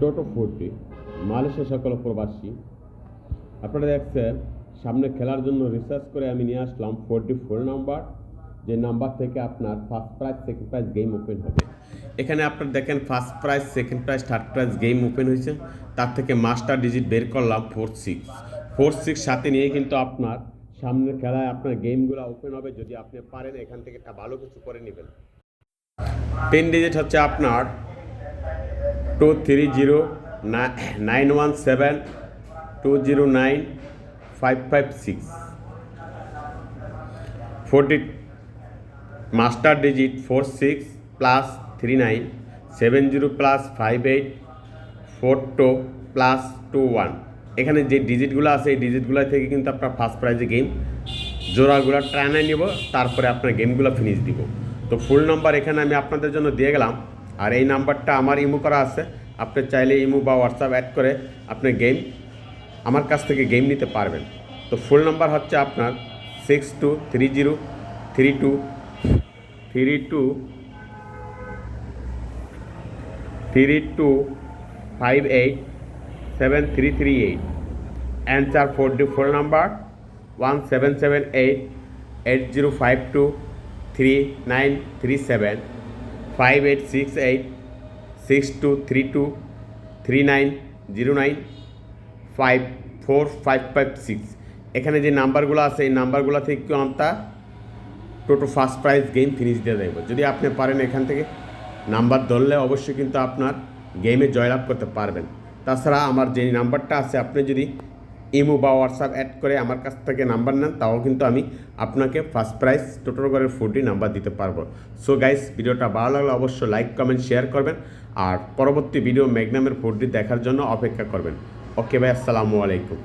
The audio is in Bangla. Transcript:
টোটো 40 মালয়েশিয়া সকল প্রবাসী আপনারা দেখছেন সামনে খেলার জন্য রিসার্চ করে আমি নিয়ে আসলাম 44 নাম্বার, যে নাম্বার থেকে আপনার first prize second prize game open হবে। এখানে আপনারা দেখেন first prize second prize third prize game open হয়েছে, তার থেকে মাস্টার ডিজিট বের করলাম 46 সাথে নিয়ে কিন্তু আপনার সামনের খেলায় আপনার গেমগুলো ওপেন হবে। যদি আপনি পারেন এখান থেকে একটা ভালো কিছু করে নেবেন। 10 ডিজিট হচ্ছে আপনার 2309172095556, 40 master digit 46 plus 39 70 plus 5842 plus 21। এখানে যে ডিজিটগুলো আছে এই ডিজিটগুলো থেকে কিন্তু আপনার ফার্স্ট প্রাইজে গেম জোড়াগুলো ট্রানে নেব, তারপরে আপনার গেমগুলো ফিনিশ দিব। তো ফুল নাম্বার এখানে আমি আপনাদের জন্য দিয়ে গেলাম, আর এই নাম্বারটা আমার ইমো করা আছে। আপনি চাইলে ইমো বা হোয়াটসঅ্যাপ অ্যাড করে আপনি গেম আমার কাছ থেকে গেম নিতে পারবেন। তো ফুল নাম্বার হচ্ছে আপনার 623232587338। Answer 44 number 177880523937 586862323909545556। এখানে যে নাম্বারগুলো আছে এই নাম্বারগুলো থেকে আমরা টোটো ফার্স্ট প্রাইজ গেম ফিনিশ দিয়ে দেব। যদি আপনি পারেন এখান থেকে নাম্বার ধরলে অবশ্যই কিন্তু আপনার গেমে জয়লাভ করতে পারবেন। তাছাড়া আমার যে নাম্বারটা আছে আপনি যদি ইমো বা হোয়াটসঅ্যাপ অ্যাড করে আমার কাছ থেকে নাম্বার নেন, তাও কিন্তু আমি আপনাকে ফার্স্ট প্রাইজ টোটোর ঘরের 40 নাম্বার দিতে পারবো। সো গাইস, ভিডিওটা ভালো লাগলে অবশ্যই লাইক কমেন্ট শেয়ার করবেন, আর পরবর্তী ভিডিও ম্যাগনামের 40 দেখার জন্য অপেক্ষা করবেন। ওকে ভাই, আসসালামু আলাইকুম।